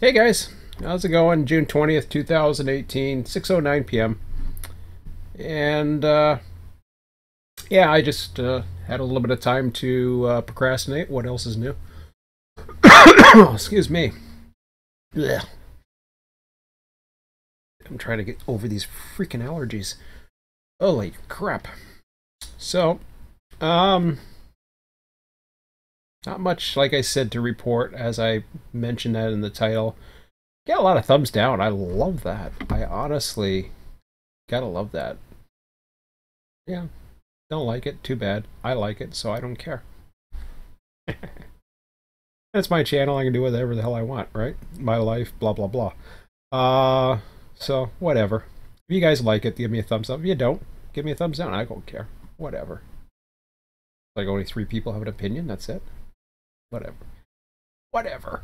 Hey guys, how's it going? June 20th, 2018, 6:09 p.m. And yeah, I just had a little bit of time to procrastinate. What else is new? Excuse me. Blech. I'm trying to get over these freaking allergies. Holy crap. So, um, not much, like I said, to report, as I mentioned that in the title. Got a lot of thumbs down. I love that. I honestly gotta love that. Yeah, don't like it, too bad. I like it, so I don't care. That's my channel. I can do whatever the hell I want, right? My life, blah, blah, blah. So, whatever. If you guys like it, give me a thumbs up. If you don't, give me a thumbs down. I don't care. Whatever. Like, only 3 people have an opinion, that's it. Whatever. Whatever.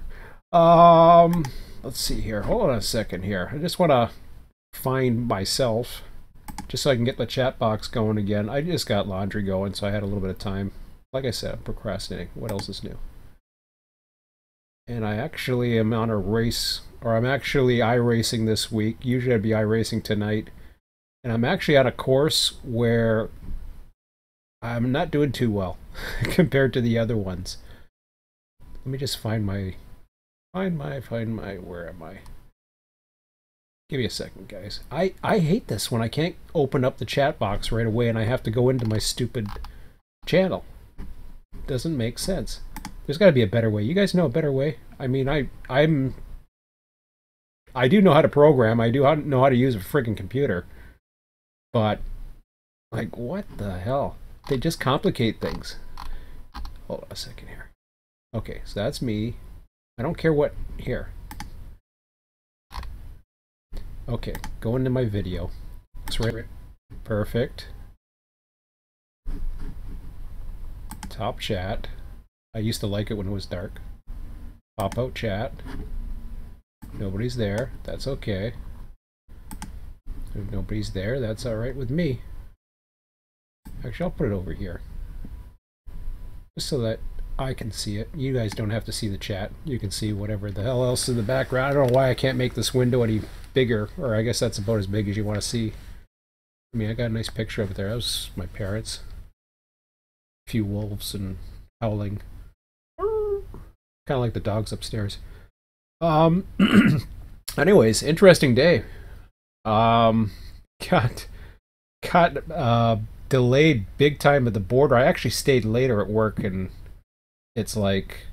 Let's see here. Hold on a second here. I just want to find myself, just so I can get the chat box going again. I just got laundry going, so I had a little bit of time. Like I said, I'm procrastinating. What else is new? And I actually am on a race, or I'm actually iRacing this week. Usually I'd be iRacing tonight. And I'm actually on a course where I'm not doing too well compared to the other ones. Let me just find my, where am I? Give me a second, guys. I hate this when I can't open up the chat box right away and I have to go into my stupid channel. Doesn't make sense. There's got to be a better way. You guys know a better way? I mean, I do know how to program. I do know how to use a friggin' computer. But, like, what the hell? They just complicate things. Hold on a second here. Okay, so that's me. I don't care what... Here. Okay, go into my video. It's right. Perfect. Top chat. I used to like it when it was dark. Pop out chat. Nobody's there. That's okay. If nobody's there, that's alright with me. Actually, I'll put it over here. Just so that I can see it. You guys don't have to see the chat. You can see whatever the hell else in the background. I don't know why I can't make this window any bigger, or I guess that's about as big as you want to see. I mean, I got a nice picture over there. That was my parents. A few wolves and howling. Kind of like the dogs upstairs. Anyways, interesting day. Got delayed big time at the border. I actually stayed later at work, and it's like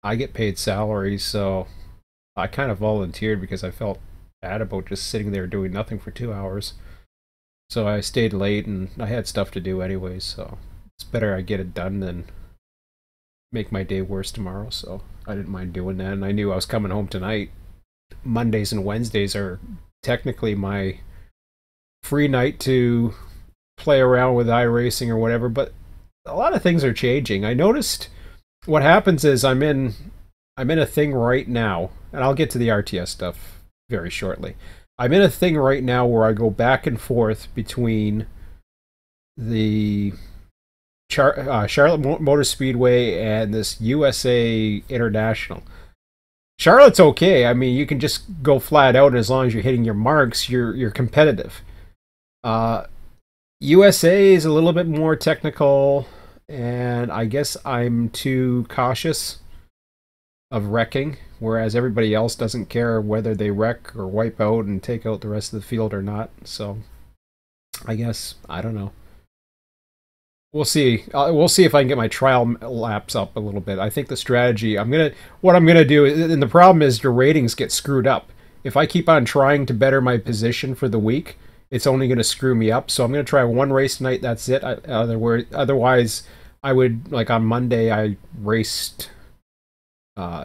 I get paid salary, so I kind of volunteered because I felt bad about just sitting there doing nothing for 2 hours. So I stayed late, and I had stuff to do anyways, so it's better I get it done than make my day worse tomorrow, so I didn't mind doing that. And I knew I was coming home tonight. Mondays and Wednesdays are technically my free night to play around with iRacing or whatever, but a lot of things are changing. I noticed what happens is I'm in a thing right now, and I'll get to the RTS stuff very shortly. I'm in a thing right now where I go back and forth between the Charlotte Motor Speedway and this USA International. Charlotte's okay. I mean, you can just go flat out, and as long as you're hitting your marks, you're competitive. USA is a little bit more technical, and I guess I'm too cautious of wrecking, whereas everybody else doesn't care whether they wreck or wipe out and take out the rest of the field or not. So, I guess, I don't know. We'll see. We'll see if I can get my trial laps up a little bit. I think the strategy what I'm gonna do, and the problem is your ratings get screwed up. If I keep on trying to better my position for the week, it's only gonna screw me up. So I'm gonna try one race tonight. That's it. Otherwise, I would, like on Monday, I raced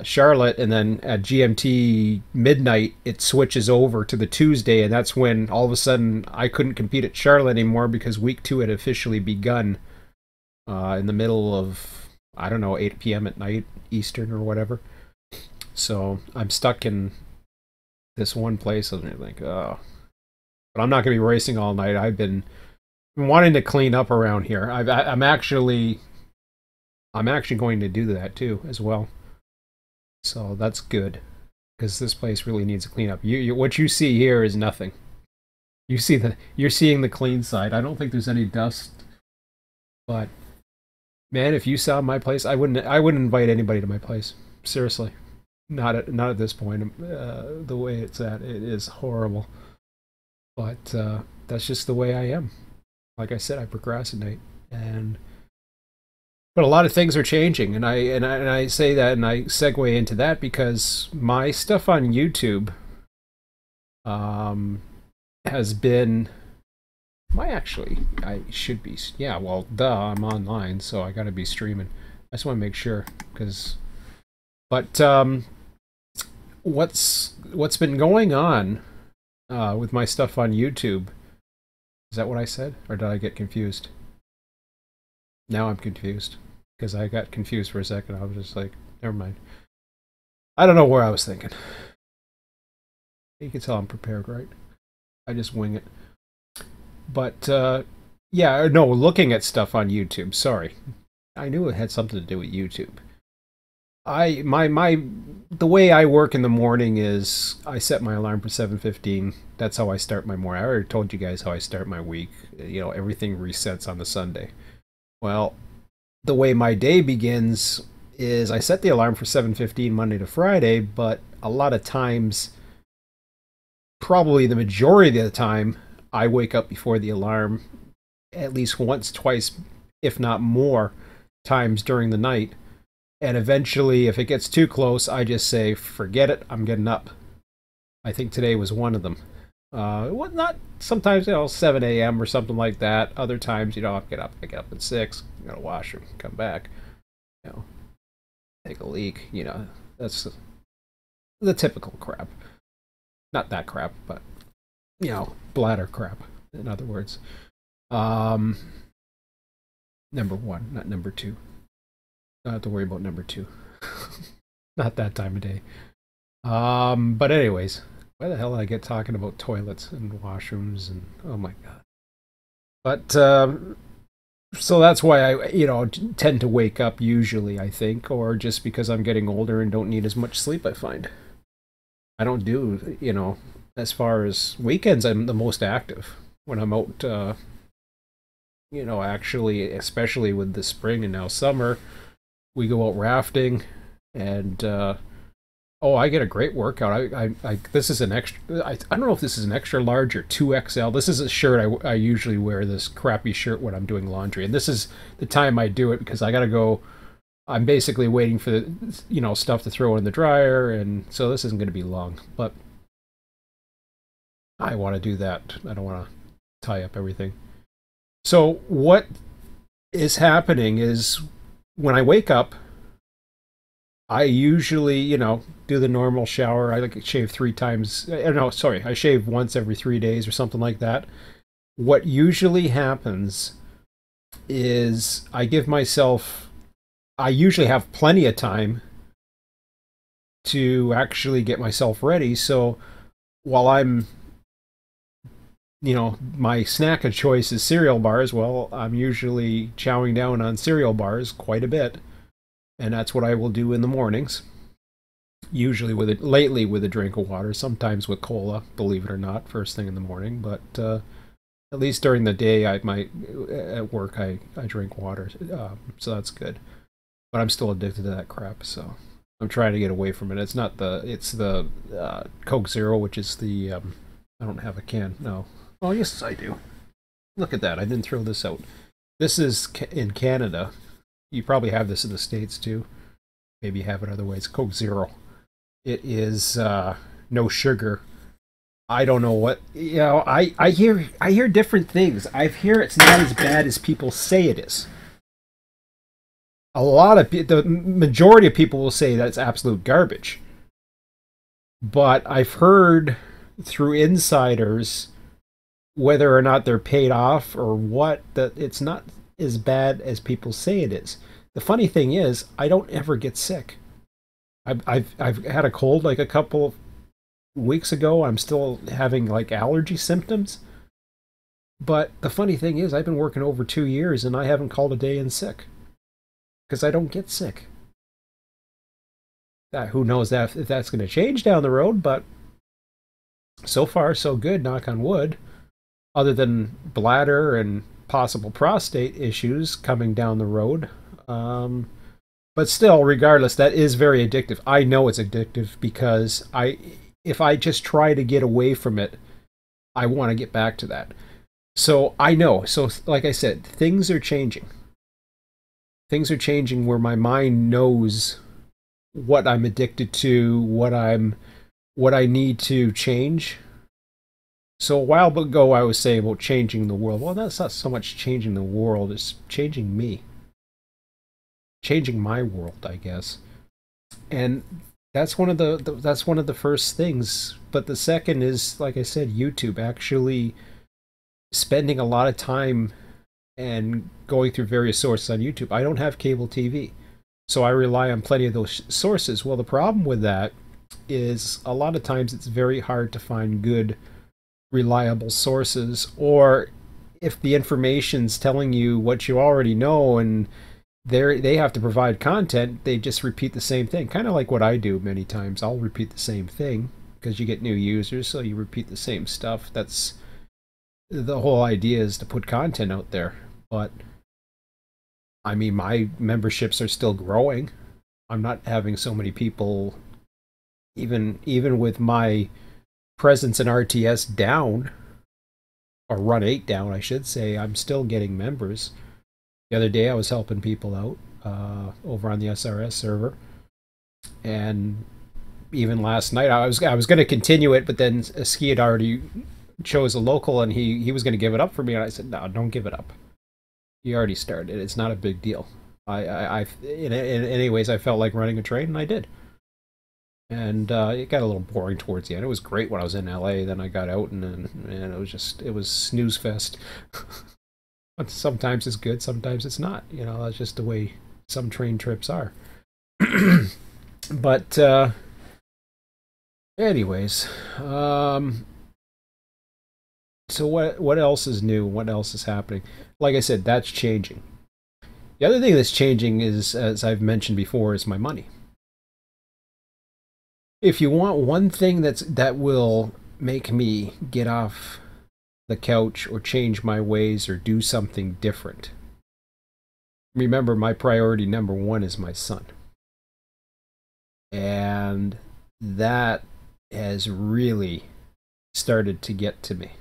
Charlotte, and then at GMT midnight it switches over to the Tuesday, and that's when all of a sudden I couldn't compete at Charlotte anymore because week 2 had officially begun. In the middle of, I don't know, 8 p.m. at night, Eastern or whatever. So I'm stuck in this one place, and I'm like, oh. But I'm not going to be racing all night. I've been wanting to clean up around here. I'm actually going to do that too, as well. So that's good. because this place really needs a cleanup. What you see here is nothing. You're seeing the clean side. I don't think there's any dust, but man, if you saw my place, I wouldn't invite anybody to my place. Seriously, not at this point. The way it's at, it is horrible. But that's just the way I am. Like I said, I procrastinate, and but a lot of things are changing, and I say that, and I segue into that because my stuff on YouTube um, has been. My actually, I should be. Yeah, well, duh, I'm online, so I got to be streaming. I just want to make sure, because. But what's been going on with my stuff on YouTube? Is that what I said, or did I get confused? Now I'm confused because I got confused for a second. I was just like, never mind. I don't know where I was thinking. You can tell I'm prepared, right? I just wing it. But yeah, no, looking at stuff on YouTube. Sorry, I knew it had something to do with YouTube. The way I work in the morning is I set my alarm for 7:15. That's how I start my morning. I already told you guys how I start my week. You know, everything resets on the Sunday. Well, the way my day begins is I set the alarm for 7:15 Monday to Friday, but a lot of times, probably the majority of the time, I wake up before the alarm at least once, twice, if not more times during the night. And eventually, if it gets too close, I just say, forget it, I'm getting up. I think today was one of them. Well, not sometimes, 7 a.m. or something like that. Other times, I get up at 6, go to the washroom, come back, take a leak. That's the typical crap. Not that crap, but bladder crap. In other words, number one, not number two. Don't have to worry about number two. Not that time of day. But anyways, why the hell did I get talking about toilets and washrooms and oh my god. But so that's why I tend to wake up usually, I think, or just because I'm getting older and don't need as much sleep, I find. I don't do, as far as weekends, I'm the most active when I'm out, actually, especially with the spring and now summer, we go out rafting, and I get a great workout. This is an extra. I don't know if this is an extra large or 2XL. This is a shirt I usually wear. This crappy shirt when I'm doing laundry, and this is the time I do it because I gotta go. I'm basically waiting for the stuff to throw in the dryer, and so this isn't going to be long. But I want to do that. I don't want to tie up everything. So what is happening is when I wake up, I usually, do the normal shower. I shave 3 times. No, sorry, I shave once every 3 days or something like that. What usually happens is I usually have plenty of time to actually get myself ready. So while I'm, my snack of choice is cereal bars, well, I'm usually chowing down on cereal bars quite a bit. And that's what I will do in the mornings. Usually lately with a drink of water, sometimes with cola, believe it or not, first thing in the morning. But at least during the day, at work, I drink water. So that's good. But I'm still addicted to that crap, so I'm trying to get away from it. It's the Coke Zero, which is the, I don't have a can, no. Oh, yes, I do. Look at that, I didn't throw this out. This is in Canada. You probably have this in the States, too. Maybe you have it other ways. Coke Zero. It is no sugar. I don't know what, I hear different things. I hear it's not as bad as people say it is. The majority of people will say that it's absolute garbage. But I've heard through insiders, whether or not they're paid off or what, that it's not as bad as people say it is. The funny thing is, I don't ever get sick. I've had a cold like a couple of weeks ago. I'm still having like allergy symptoms. But the funny thing is, I've been working over 2 years and I haven't called a day in sick. Because I don't get sick. Who knows if that's going to change down the road, but so far so good, knock on wood. Other than bladder and possible prostate issues coming down the road. But still, regardless, that is very addictive. I know it's addictive because if I just try to get away from it, I want to get back to that. So I know. So like I said, things are changing. Things are changing where my mind knows what I'm addicted to, what I need to change. So a while ago I was saying about changing the world. Well, that's not so much changing the world, it's changing me. Changing my world, I guess. And that's one of that's one of the first things. But the second is, like I said, YouTube, actually spending a lot of time and going through various sources on YouTube. I don't have cable TV, so I rely on plenty of those sources. Well, the problem with that is a lot of times it's very hard to find good, reliable sources, or if the information's telling you what you already know and they have to provide content, they just repeat the same thing. Kind of like what I do many times. I'll repeat the same thing because you get new users, so you repeat the same stuff. That's the whole idea, is to put content out there. But I mean, my memberships are still growing. I'm not having so many people, even with my presence in RTS down, or run 8 down, I should say, I'm still getting members. The other day I was helping people out over on the SRS server, and even last night I was going to continue it, but then Ski had already chose a local, and he was going to give it up for me, and I said, no, don't give it up. You already started. It's not a big deal. In any ways, I felt like running a train, and I did. And it got a little boring towards the end. It was great when I was in LA. Then I got out, and it was snooze fest. But sometimes it's good, sometimes it's not. You know, that's just the way some train trips are. But anyways, so what else is new? What else is happening? Like I said, that's changing. The other thing that's changing is, as I've mentioned before, is my money. If you want one thing that will make me get off the couch or change my ways or do something different, remember, my priority number one is my son. And that has really started to get to me.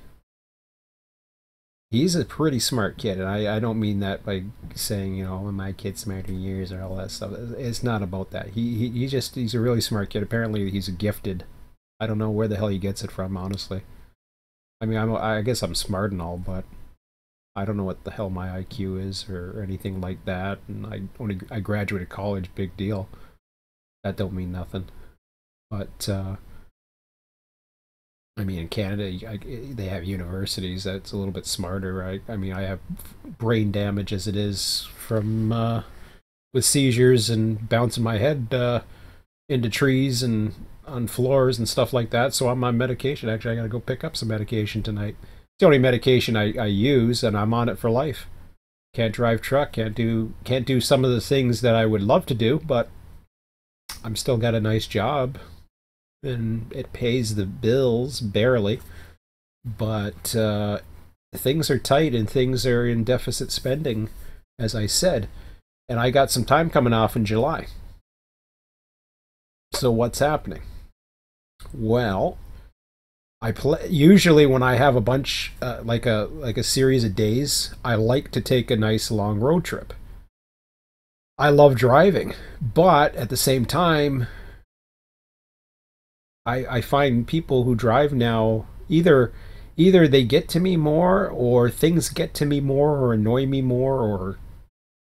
He's a pretty smart kid, and I don't mean that by saying, you know, my kid's smarter than yours or all that stuff. It's not about that. He's a really smart kid. Apparently he's gifted. I don't know where the hell he gets it from, honestly. I mean, I guess I'm smart and all, but I don't know what the hell my IQ is or anything like that. And I graduated college, big deal. That don't mean nothing. But I mean, in Canada, they have universities that's a little bit smarter, right? I mean, I have brain damage as it is from with seizures and bouncing my head into trees and on floors and stuff like that. So I'm on medication. Actually, I got to go pick up some medication tonight. It's the only medication I use, and I'm on it for life. Can't drive truck. Can't do some of the things that I would love to do, but I'm still got a nice job. And it pays the bills barely, but things are tight and things are in deficit spending, as I said, and I got some time coming off in July. So what's happening? Well, usually when I have a bunch like a series of days, I like to take a nice long road trip. I love driving, but at the same time, I find people who drive now, either they get to me more, or things get to me more or annoy me more, or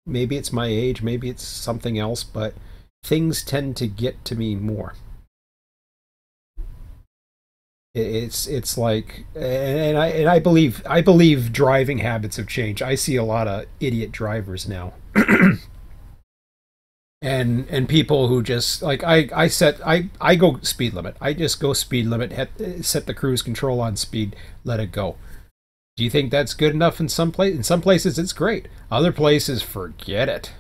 maybe it's my age, maybe it's something else, but things tend to get to me more. It's like, and I believe driving habits have changed. I see a lot of idiot drivers now. And people who just like I go speed limit. I just go speed limit, set the cruise control on speed, let it go. Do you think that's good enough in some place? In some places it's great. Other places, forget it.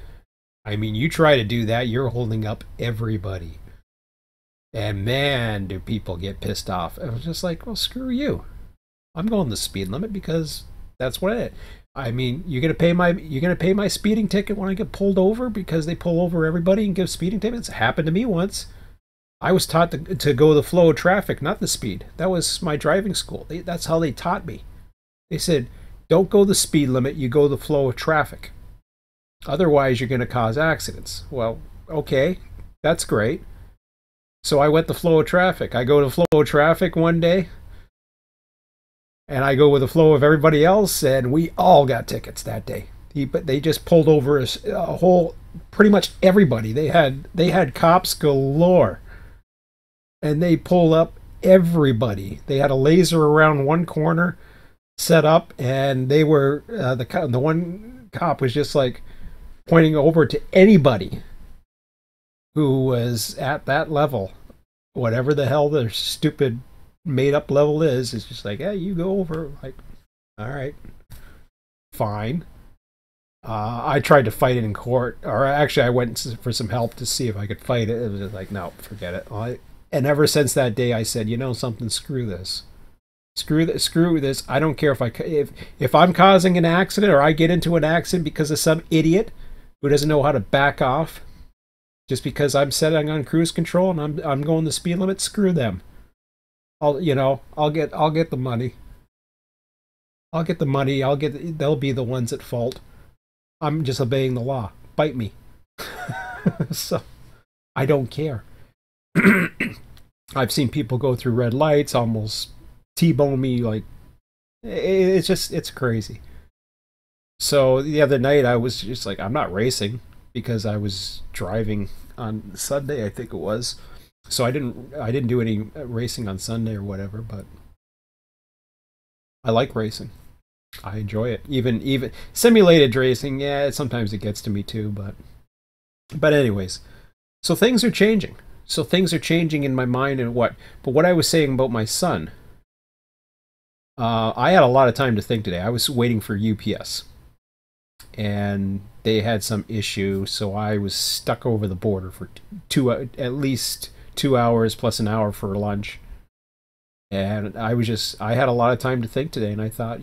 I mean, you try to do that, you're holding up everybody. And man, do people get pissed off. I was just like, well, screw you. I'm going the speed limit because that's what it. I mean, you're gonna pay my speeding ticket when I get pulled over because they pull over everybody and give speeding tickets. It happened to me once. I was taught to go the flow of traffic, not the speed. That was my driving school. That's how they taught me. They said, don't go the speed limit, you go the flow of traffic. Otherwise, you're going to cause accidents. Well, okay, that's great. So I went the flow of traffic. I go to flow of traffic one day, and I go with the flow of everybody else, and we all got tickets that day. But they just pulled over a whole, pretty much everybody. They had cops galore, and they pulled up everybody. They had a laser around one corner set up, and they were the one cop was just like pointing over to anybody who was at that level, whatever the hell their stupid made up level is. It's just like, yeah, you go over. Like, all right, fine. I tried to fight it in court, or actually, I went for some help to see if I could fight it. It was just like, no, forget it. And ever since that day, I said, you know something, screw this. Screw this. I don't care if I'm causing an accident or I get into an accident because of some idiot who doesn't know how to back off, just because I'm setting on cruise control and I'm going the speed limit. Screw them. I'll get the money. I'll get the money. They'll be the ones at fault. I'm just obeying the law. Bite me. So I don't care. I've seen people go through red lights, almost T-bone me. Like, it's crazy. So the other night I was just like, I'm not racing because I was driving on Sunday, I think it was. So I didn't do any racing on Sunday or whatever, but I like racing. I enjoy it. Even simulated racing, yeah, sometimes it gets to me too, but anyways. So things are changing. So things are changing in my mind and but what I was saying about my son, I had a lot of time to think today. I was waiting for UPS, and they had some issue, so I was stuck over the border for at least 2 hours plus an hour for lunch. And I had a lot of time to think today, and I thought,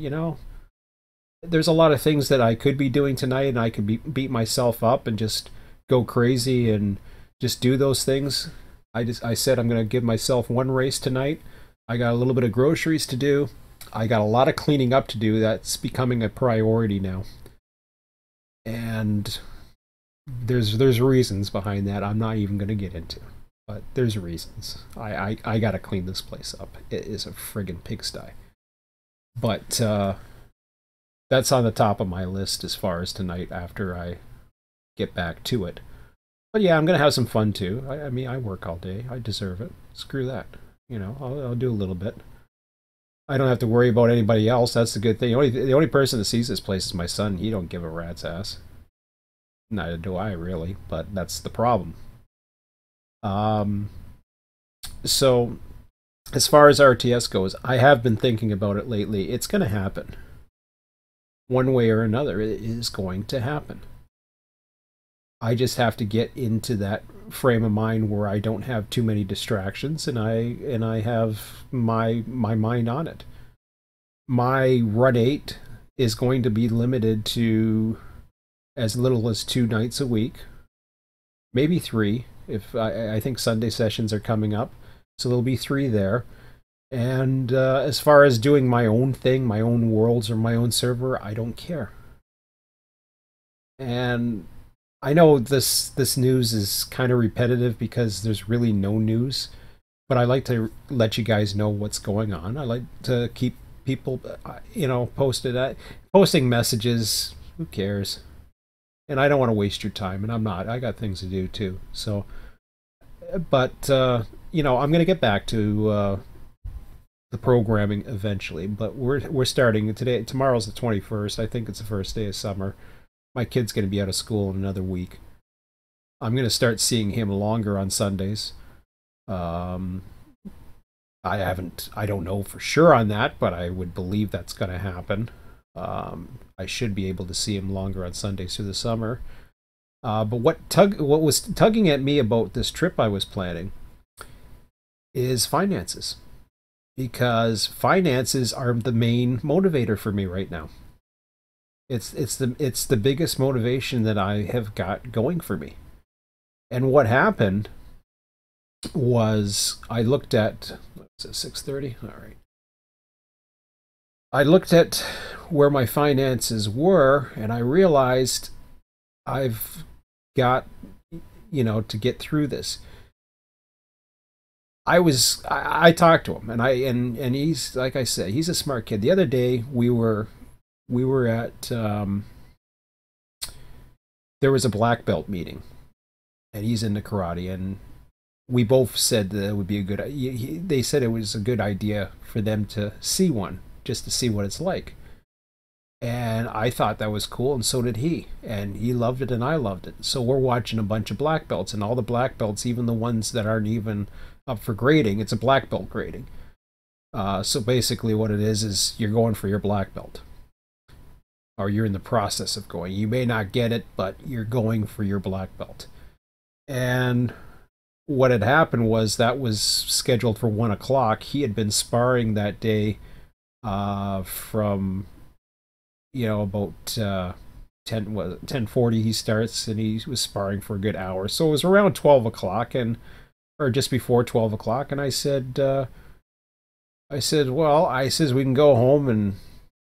there's a lot of things that I could be doing tonight, and I could beat myself up and just go crazy and just do those things. I said I'm going to give myself one race tonight. I got a little bit of groceries to do. I got a lot of cleaning up to do. That's becoming a priority now. And there's reasons behind that I'm not even going to get into. But there's reasons. I got to clean this place up. It is a friggin' pigsty. But that's on the top of my list as far as tonight after I get back to it. But yeah, I'm going to have some fun too. I mean, I work all day. I deserve it. Screw that. I'll do a little bit. I don't have to worry about anybody else. That's the good thing. The only person that sees this place is my son. He don't give a rat's ass. Neither do I, really. But that's the problem. So, as far as RTS goes, I have been thinking about it lately. It's going to happen. One way or another, it is going to happen. I just have to get into that frame of mind where I don't have too many distractions, and I have my mind on it. My run 8 is going to be limited to as little as 2 nights a week, maybe 3 if I think Sunday sessions are coming up, so there'll be 3 there. And as far as doing my own thing, my own worlds or my own server, I don't care. And I know this news is kind of repetitive because there's really no news, but I like to let you guys know what's going on. I like to keep people, posted. Posting messages, who cares? And I don't want to waste your time, and I'm not. I got things to do too. So, but I'm going to get back to the programming eventually. But we're starting today. Tomorrow's the 21st. I think it's the first day of summer. My kid's going to be out of school in another week. I'm going to start seeing him longer on Sundays. I don't know for sure on that, but I would believe that's going to happen. I should be able to see him longer on Sundays through the summer. But what was tugging at me about this trip I was planning is finances, because finances are the main motivator for me right now. It's the biggest motivation that I have got going for me. And what happened was I looked at, what was it, 6:30? All right. I looked at where my finances were, and I realized I've got, to get through this. I talked to him, and he's, like I said, he's a smart kid. The other day we were at there was a black belt meeting, and he's into karate, and we both said that it would be a good. They said it was a good idea for them to see one, just to see what it's like. And I thought that was cool, and so did he. And he loved it, and I loved it. So we're watching a bunch of black belts, and all the black belts, even the ones that aren't even up for grading, it's a black belt grading. So basically, what it is you're going for your black belt, or you're in the process of going. You may not get it, but you're going for your black belt. And what had happened was that was scheduled for 1 o'clock. He had been sparring that day from about 10:40 he starts, and he was sparring for a good hour. So it was around 12 o'clock, or just before 12 o'clock, and I said, well, I says we can go home and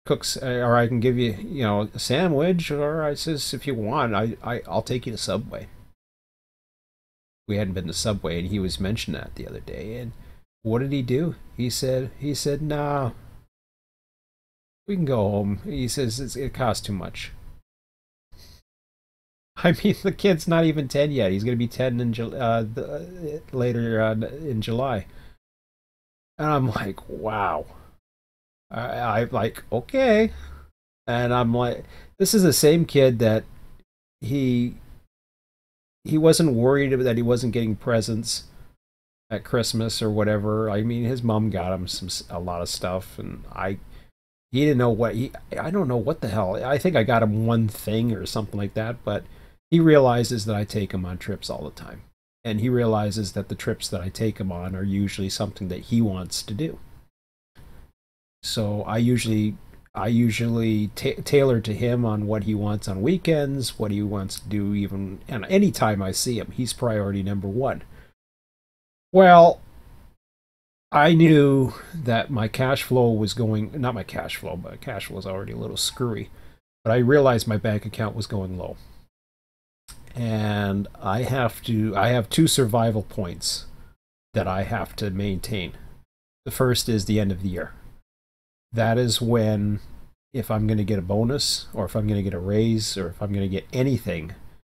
cook, or I can give you, a sandwich, or I says if you want, I'll take you to Subway. We hadn't been to Subway, and he was mentioning that the other day. And what did he do? He said, nah, we can go home. He says it costs too much. I mean, the kid's not even 10 yet. He's going to be 10 later in July. And I'm like, wow. I'm like, okay. And I'm like, this is the same kid that he wasn't worried that he wasn't getting presents at Christmas or whatever. I mean, his mom got him a lot of stuff, and he didn't know I don't know what the hell. I think I got him one thing or something like that, but he realizes that I take him on trips all the time. And he realizes that the trips that I take him on are usually something that he wants to do. So I usually tailor to him on what he wants on weekends, what he wants to do, even and any time I see him. He's priority number one. Well, I knew that my cash flow was going, not my cash flow, but cash flow was already a little screwy. But I realized my bank account was going low. And I have two survival points that I have to maintain. The first is the end of the year. That is when, if I'm going to get a bonus, or if I'm going to get a raise, or if I'm going to get anything,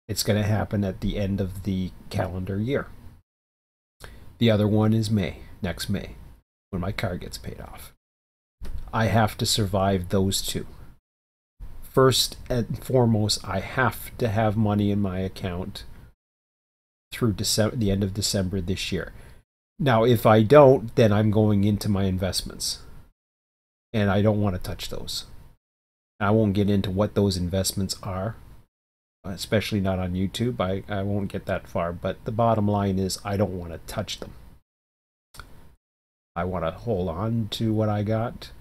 it's going to happen at the end of the calendar year. The other one is next May, when my car gets paid off. I have to survive those two. First and foremost, I have to have money in my account through the end of December this year. Now, if I don't, then I'm going into my investments. And I don't want to touch those. I won't get into what those investments are, especially not on YouTube. I won't get that far. But the bottom line is I don't want to touch them. I want to hold on to what I got.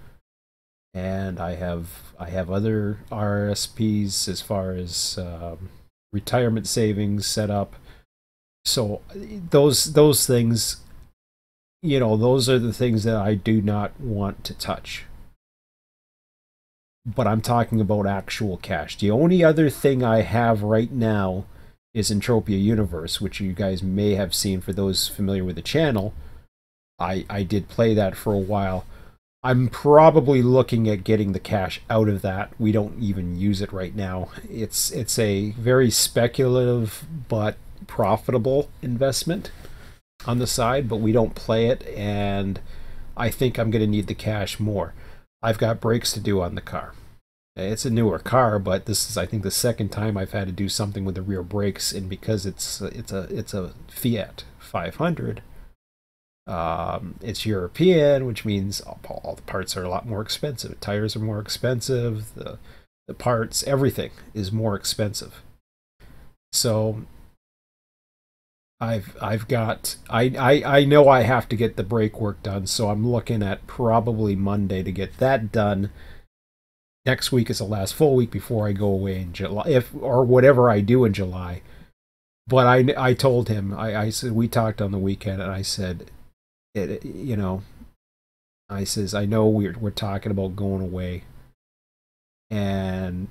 And I have other RSPs as far as retirement savings set up. So those things, those are the things that I do not want to touch. But I'm talking about actual cash. The only other thing I have right now is Entropia Universe, which you guys may have seen for those familiar with the channel. I did play that for a while. I'm probably looking at getting the cash out of that. We don't even use it right now. It's a very speculative but profitable investment on the side, but we don't play it, and I think I'm going to need the cash more. I've got brakes to do on the car. It's a newer car, but this is, I think, the second time I've had to do something with the rear brakes, and because it's a Fiat 500. It's European, which means all the parts are a lot more expensive. The tires are more expensive. The parts, everything is more expensive. So I've got I know I have to get the brake work done, so I'm looking at probably Monday to get that done. Next week is the last full week before I go away in July, if or whatever I do in July. But I told him, I said, we talked on the weekend, and I said, you know, I says, I know we're talking about going away, and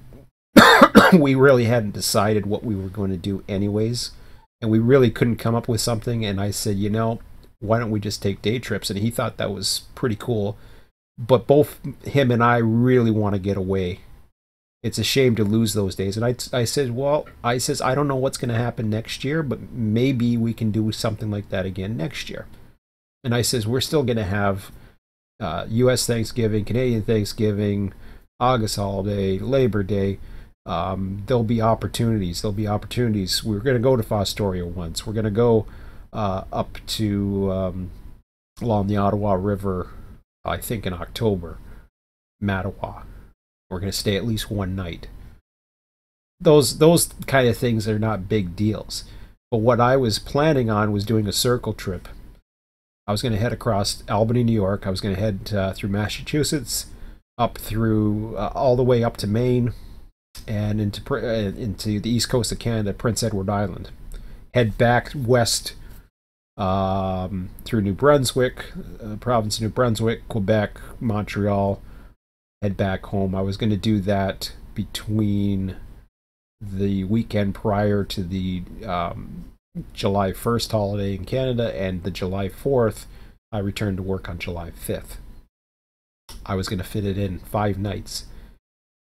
we really hadn't decided what we were going to do anyways, and we really couldn't come up with something. And I said, why don't we just take day trips? And he thought that was pretty cool. But both him and I really want to get away. It's a shame to lose those days. And I said, well, I don't know what's going to happen next year, but maybe we can do something like that again next year. And I says, we're still going to have U.S. Thanksgiving, Canadian Thanksgiving, August holiday, Labor Day. There'll be opportunities. We're going to go to Fostoria once. We're going to go up to along the Ottawa River, I think in October, Mattawa. We're going to stay at least one night. Those kind of things are not big deals. But what I was planning on was doing a circle trip. I was going to head across Albany, New York. I was going to head through Massachusetts, up through all the way up to Maine, and into the east coast of Canada, Prince Edward Island. Head back west through New Brunswick, province of New Brunswick, Quebec, Montreal, head back home. I was going to do that between the weekend prior to the July 1st holiday in Canada and the July 4th. I returned to work on July 5th. I was going to fit it in 5 nights.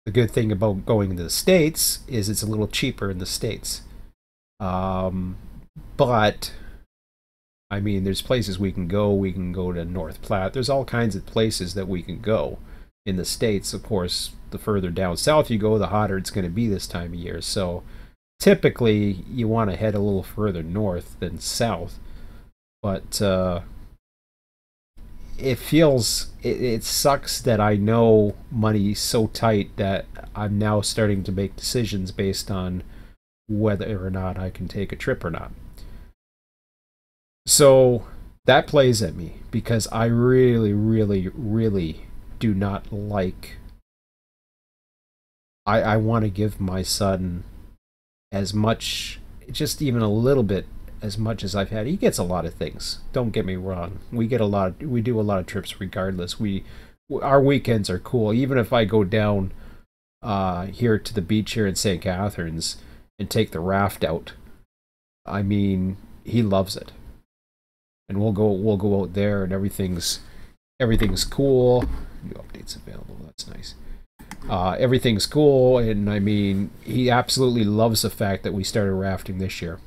The good thing about going to the States is it's a little cheaper in the States. But I mean, there's places we can go. We can go to North Platte. There's all kinds of places that we can go in the States. Of course, the further down south you go, the hotter it's going to be this time of year. So typically, you want to head a little further north than south. But it sucks that I know money's so tight that I'm now starting to make decisions based on whether or not I can take a trip or not. So that plays at me because I really, really, really do not like. I want to give my son as much, just even a little bit, as much as I've had. He gets a lot of things. Don't get me wrong. We do a lot of trips regardless. Our weekends are cool. Even if I go down here to the beach here in St. Catharines and take the raft out, I mean, he loves it. And we'll go out there, and everything's cool. New updates available. That's nice. Everything's cool, and I mean, he absolutely loves the fact that we started rafting this year.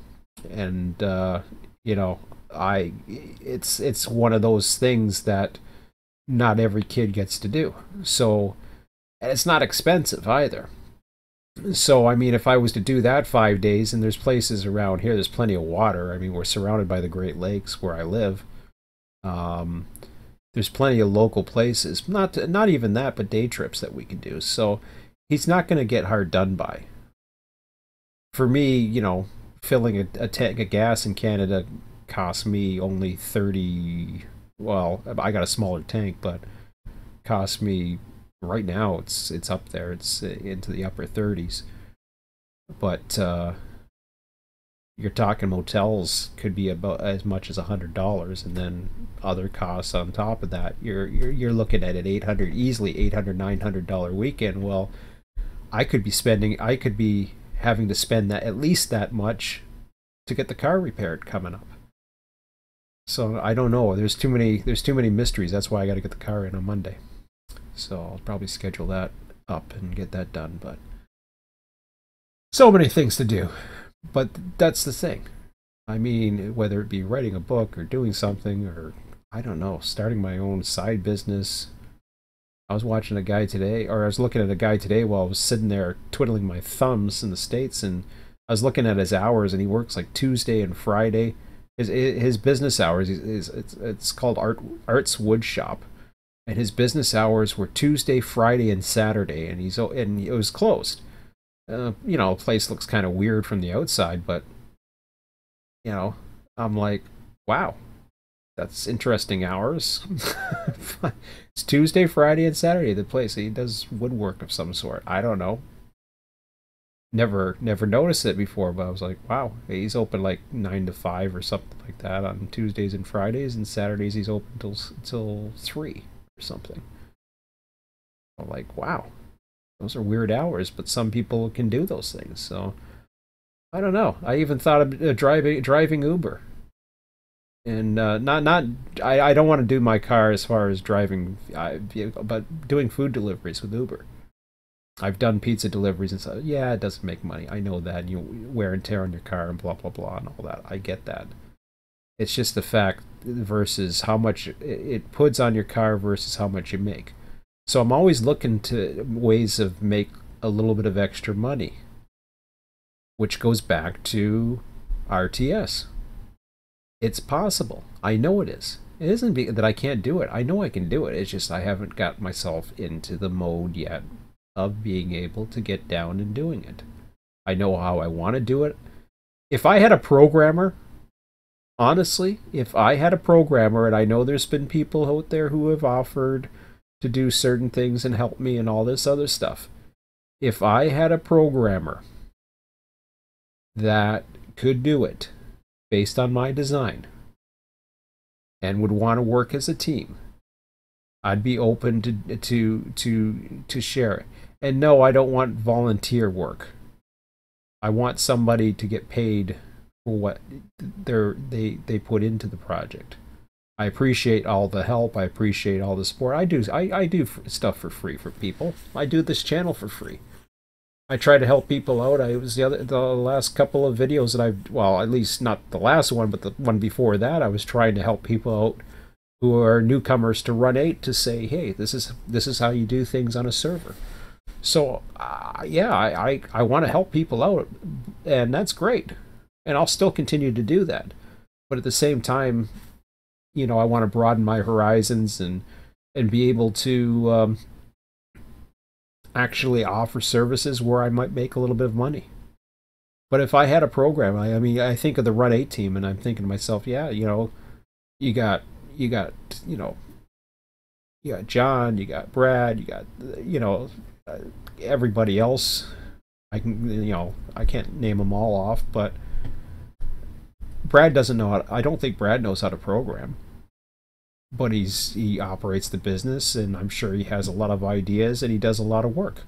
And it's one of those things that not every kid gets to do. So, and it's not expensive either. So, I mean, if I was to do that 5 days, and there's places around here, there's plenty of water. I mean, we're surrounded by the Great Lakes where I live. There's plenty of local places, not even that, but day trips that we can do. So, he's not going to get hard done by. For me, filling a tank of gas in Canada costs me only 30. Well, I got a smaller tank, but costs me. Right now, it's up there. It's into the upper 30s. But you're talking motels could be about as much as $100, and then other costs on top of that. You're looking at an easily $800-900 weekend. Well, I could be having to spend that at least that much to get the car repaired coming up. So I don't know. There's too many mysteries. That's why I got to get the car in on Monday. So I'll probably schedule that up and get that done. But so many things to do. But that's the thing. I mean, whether it be writing a book or doing something, or I don't know, starting my own side business. I was watching a guy today, or I was looking at a guy today while I was sitting there twiddling my thumbs in the States, and I was looking at his hours, and he works like Tuesday and Friday. His business hours it's called Art's Wood Shop. And his business hours were Tuesday, Friday, and Saturday, and it was closed. The place looks kind of weird from the outside, but I'm like, wow, that's interesting hours. It's Tuesday, Friday, and Saturday. The place he does woodwork of some sort. I don't know. Never noticed it before, but I was like, wow, he's open like 9 to 5 or something like that on Tuesdays and Fridays, and Saturdays he's open till 3 or something. I'm like, wow, those are weird hours, but some people can do those things. So I don't know. I even thought of driving Uber, and not I don't want to do my car as far as driving, but doing food deliveries with Uber. I've done pizza deliveries and stuff. Yeah, it doesn't make money. I know that. You wear and tear on your car and blah blah blah and all that. I get that. It's just the fact versus how much it puts on your car versus how much you make. So I'm always looking to ways of make a little bit of extra money, which goes back to RTS. It's possible. I know it is. It isn't that I can't do it. I know I can do it. It's just I haven't got myself into the mode yet of being able to get down and doing it. I know how I want to do it. If I had a programmer, honestly, if I had a programmer, and I know there's been people out there who have offered to do certain things and help me and all this other stuff. If I had a programmer that could do it based on my design and would want to work as a team, I'd be open to share it. And no, I don't want volunteer work. I want somebody to get paid for what they put into the project. I appreciate all the help. I appreciate all the support. I do stuff for free for people. I do this channel for free. I try to help people out. I was the last couple of videos that I've, well, at least not the last one, but the one before that, I was trying to help people out who are newcomers to Run 8 to say, hey, this is how you do things on a server. So yeah, I want to help people out, and that's great, and I'll still continue to do that. But at the same time, you know, I want to broaden my horizons and be able to actually offer services where I might make a little bit of money. But if I had a program, I mean, I think of the Run 8 team, and I'm thinking to myself, yeah, you know, you got you know, you got John, you got Brad, you got, you know, everybody else. I can, you know, I can't name them all off, but Brad doesn't know how to, I don't think Brad knows how to program, but he operates the business, and I'm sure he has a lot of ideas, and he does a lot of work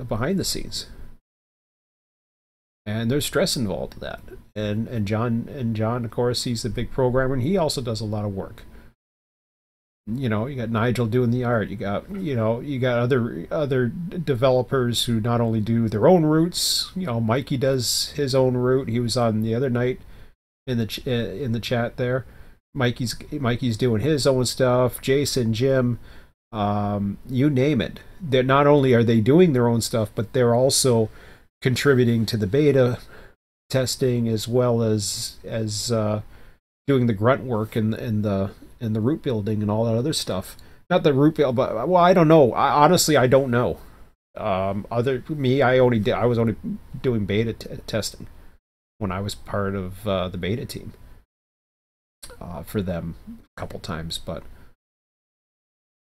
behind the scenes. And there's stress involved with that. And John, of course, he's a big programmer, and he also does a lot of work. You know, you got Nigel doing the art. You got, you know, you got other developers who not only do their own routes. You know, Mikey does his own route. He was on the other night in the chat there. Mikey's doing his own stuff. Jason, Jim, you name it. They're not only are they doing their own stuff, but they're also contributing to the beta testing, as well as doing the grunt work and the route building and all that other stuff. Not the route build, but well, I don't know. Honestly, I don't know. I was only doing beta testing when I was part of the beta team for them a couple times, but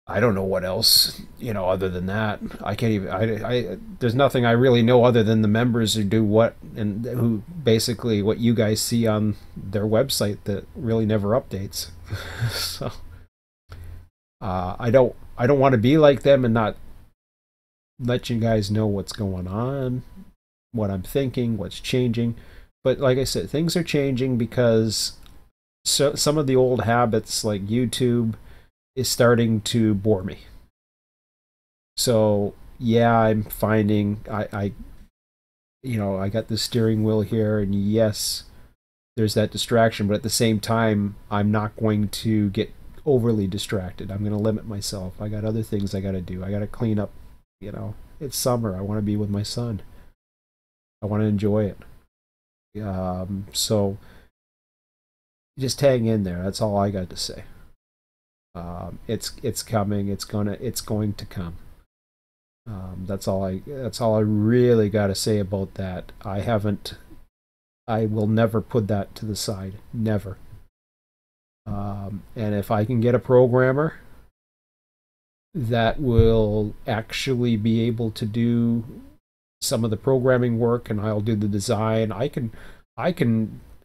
I don't know what else, you know, other than that. I can't even, there's nothing I really know other than the members who do what, and who basically what you guys see on their website that really never updates. So, I don't want to be like them and not let you guys know what's going on, what I'm thinking, what's changing. But like I said, things are changing because some of the old habits, like YouTube, is starting to bore me. So yeah, I'm finding I you know, I got the steering wheel here, and yes, there's that distraction, but at the same time, I'm not going to get overly distracted. I'm going to limit myself. I got other things I got to do. I got to clean up, you know. It's summer. I want to be with my son. I want to enjoy it. So just hang in there. That's all I got to say. It's coming. It's going to come. That's all I really got to say about that. I haven't I will never put that to the side. Never. And if I can get a programmer that will actually be able to do some of the programming work and I'll do the design, I can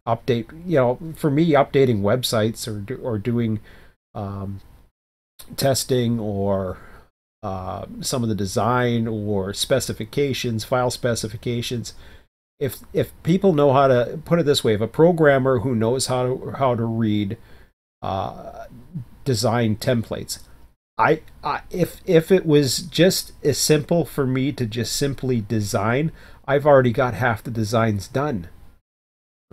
update, for me updating websites or doing testing or some of the design or specifications, file specifications. If people know how to put it this way, if a programmer who knows how to read design templates, if it was just as simple for me to just simply design, I've already got half the designs done.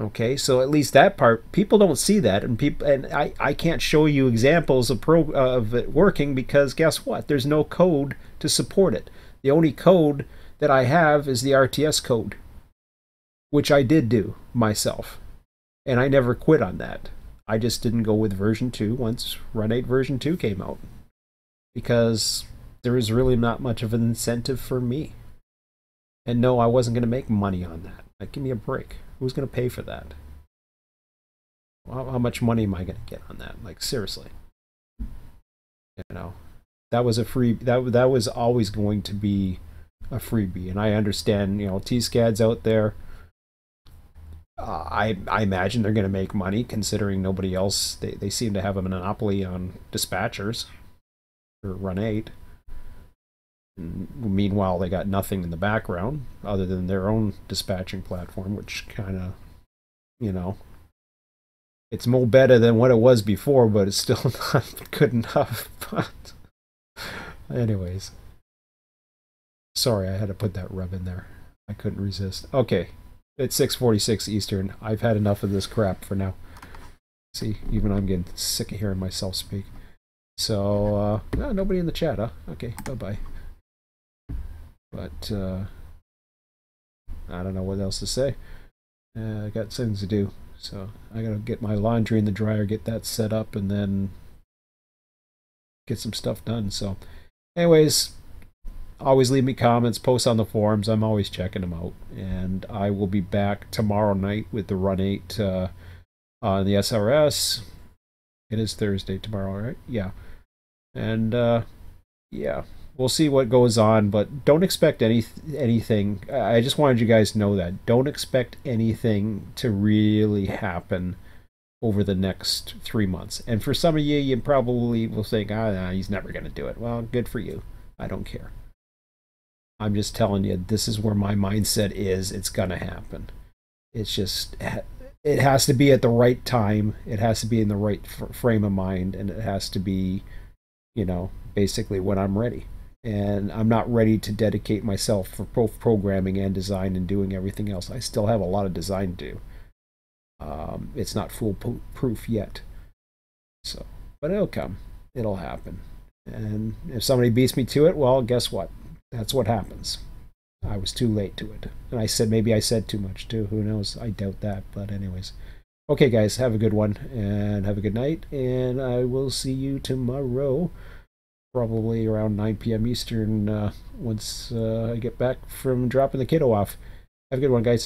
Okay, so at least that part, people don't see that, and I can't show you examples of it working because guess what? There's no code to support it. The only code that I have is the RTS code, which I did do myself, and I never quit on that. I just didn't go with version 2 once Run 8 version 2 came out because there was really not much of an incentive for me. And no, I wasn't going to make money on that. Like, give me a break. Who's going to pay for that? How much money am I going to get on that? Like, seriously. That was a free. That was always going to be a freebie, and I understand. T-Scads out there. I imagine they're going to make money considering nobody else. They seem to have a monopoly on dispatchers for Run 8. Meanwhile, they got nothing in the background other than their own dispatching platform, which kind of, it's more better than what it was before, but it's still not good enough. But anyways, sorry, I had to put that rub in there. I couldn't resist. Okay, it's 6:46 Eastern. I've had enough of this crap for now. See, even I'm getting sick of hearing myself speak. So, nobody in the chat, huh? Okay, bye-bye. But I don't know what else to say. I got things to do, so I gotta get my laundry in the dryer, get that set up, and then get some stuff done. So, anyways, always leave me comments, post on the forums. I'm always checking them out, and I will be back tomorrow night with the Run 8 on the SRS. It is Thursday tomorrow, right? Yeah, and yeah. We'll see what goes on, but don't expect anything. I just wanted you guys to know that. Don't expect anything to really happen over the next 3 months. And for some of you, you probably will think, nah, he's never going to do it. Well, good for you. I don't care. I'm just telling you, this is where my mindset is. It's going to happen. It's just, it has to be at the right time. It has to be in the right frame of mind. And it has to be, basically when I'm ready. And I'm not ready to dedicate myself for both programming and design and doing everything else. I still have a lot of design to do. It's not foolproof yet. So, but it'll come. It'll happen. And if somebody beats me to it, well, guess what? That's what happens. I was too late to it. And maybe I said too much too. Who knows? I doubt that. But anyways. Okay, guys, have a good one and have a good night. And I will see you tomorrow. Probably around 9 p.m. Eastern once I get back from dropping the kiddo off. Have a good one, guys.